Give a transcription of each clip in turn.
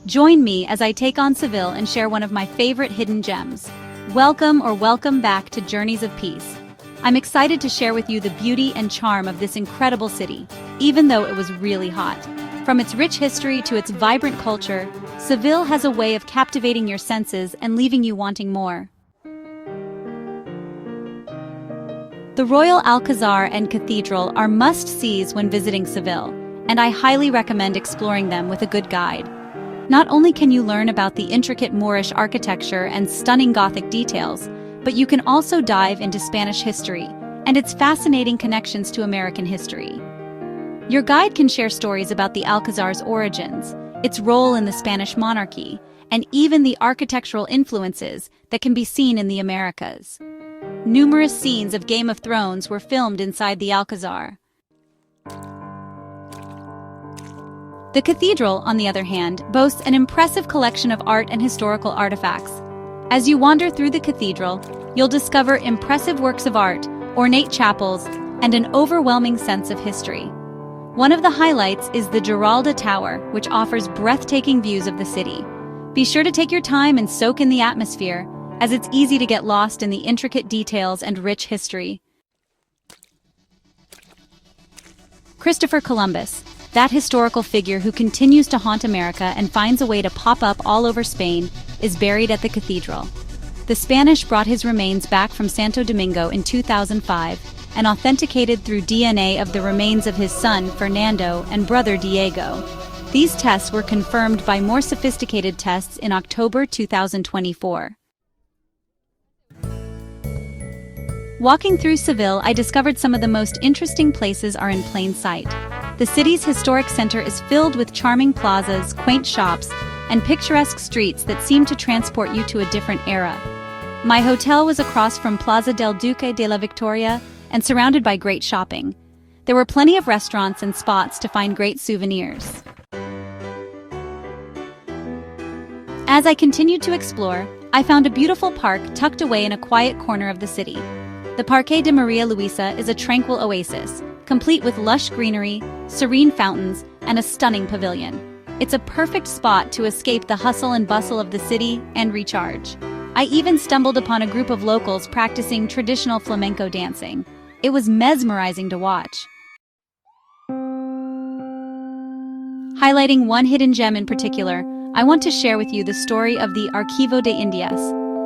Join me as I take on Seville and share one of my favorite hidden gems. Welcome back to Journeys of Peace. I'm excited to share with you the beauty and charm of this incredible city, even though it was really hot. From its rich history to its vibrant culture, Seville has a way of captivating your senses and leaving you wanting more. The Royal Alcazar and Cathedral are must-sees when visiting Seville, and I highly recommend exploring them with a good guide. Not only can you learn about the intricate Moorish architecture and stunning Gothic details, but you can also dive into Spanish history and its fascinating connections to American history. Your guide can share stories about the Alcazar's origins, its role in the Spanish monarchy, and even the architectural influences that can be seen in the Americas. Numerous scenes of Game of Thrones were filmed inside the Alcazar. The cathedral, on the other hand, boasts an impressive collection of art and historical artifacts. As you wander through the cathedral, you'll discover impressive works of art, ornate chapels, and an overwhelming sense of history. One of the highlights is the Giralda Tower, which offers breathtaking views of the city. Be sure to take your time and soak in the atmosphere, as it's easy to get lost in the intricate details and rich history. Christopher Columbus, that historical figure who continues to haunt America and finds a way to pop up all over Spain, is buried at the cathedral. The Spanish brought his remains back from Santo Domingo in 2005 and authenticated through DNA of the remains of his son Fernando and brother Diego. These tests were confirmed by more sophisticated tests in October 2024. Walking through Seville, I discovered some of the most interesting places are in plain sight. The city's historic center is filled with charming plazas, quaint shops, and picturesque streets that seem to transport you to a different era. My hotel was across from Plaza del Duque de la Victoria and surrounded by great shopping. There were plenty of restaurants and spots to find great souvenirs. As I continued to explore, I found a beautiful park tucked away in a quiet corner of the city. The Parque de María Luisa is a tranquil oasis, complete with lush greenery, serene fountains, and a stunning pavilion. It's a perfect spot to escape the hustle and bustle of the city and recharge. I even stumbled upon a group of locals practicing traditional flamenco dancing. It was mesmerizing to watch. Highlighting one hidden gem in particular, I want to share with you the story of the Archivo de Indias.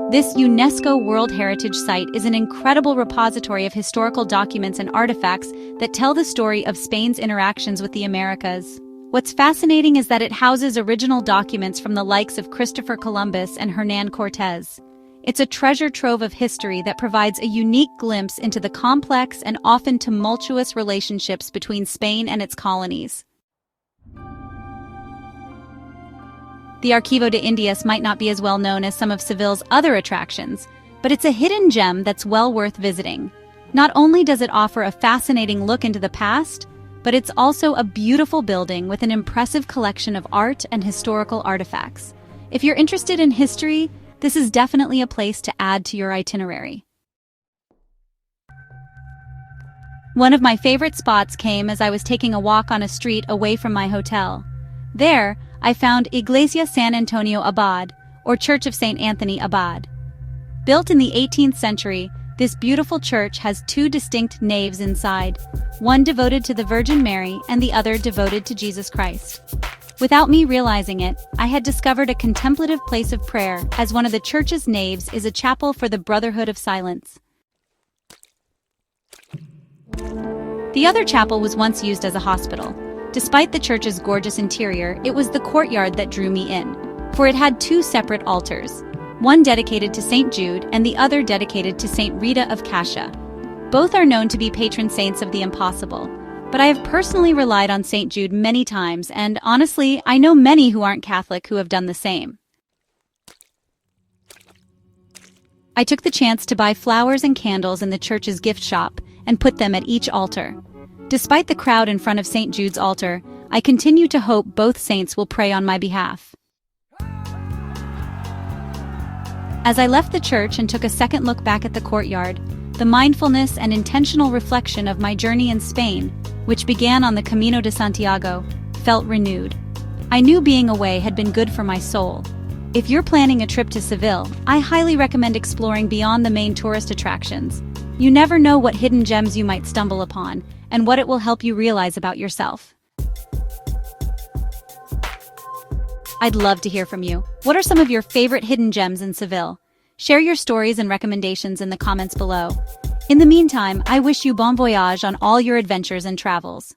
This UNESCO World Heritage Site is an incredible repository of historical documents and artifacts that tell the story of Spain's interactions with the Americas. What's fascinating is that it houses original documents from the likes of Christopher Columbus and Hernán Cortés. It's a treasure trove of history that provides a unique glimpse into the complex and often tumultuous relationships between Spain and its colonies. The Archivo de Indias might not be as well known as some of Seville's other attractions, but it's a hidden gem that's well worth visiting. Not only does it offer a fascinating look into the past, but it's also a beautiful building with an impressive collection of art and historical artifacts. If you're interested in history, this is definitely a place to add to your itinerary. One of my favorite spots came as I was taking a walk on a street away from my hotel. There, I found Iglesia San Antonio Abad, or Church of St. Anthony Abad. Built in the 18th century, this beautiful church has two distinct naves inside, one devoted to the Virgin Mary and the other devoted to Jesus Christ. Without me realizing it, I had discovered a contemplative place of prayer, as one of the church's naves is a chapel for the Brotherhood of Silence. The other chapel was once used as a hospital. Despite the church's gorgeous interior, it was the courtyard that drew me in, for it had two separate altars, one dedicated to St. Jude and the other dedicated to St. Rita of Cascia. Both are known to be patron saints of the impossible, but I have personally relied on St. Jude many times, and honestly, I know many who aren't Catholic who have done the same. I took the chance to buy flowers and candles in the church's gift shop and put them at each altar. Despite the crowd in front of St. Jude's altar, I continue to hope both saints will pray on my behalf. As I left the church and took a second look back at the courtyard, the mindfulness and intentional reflection of my journey in Spain, which began on the Camino de Santiago, felt renewed. I knew being away had been good for my soul. If you're planning a trip to Seville, I highly recommend exploring beyond the main tourist attractions. You never know what hidden gems you might stumble upon, and what it will help you realize about yourself. I'd love to hear from you. What are some of your favorite hidden gems in Seville? Share your stories and recommendations in the comments below. In the meantime, I wish you bon voyage on all your adventures and travels.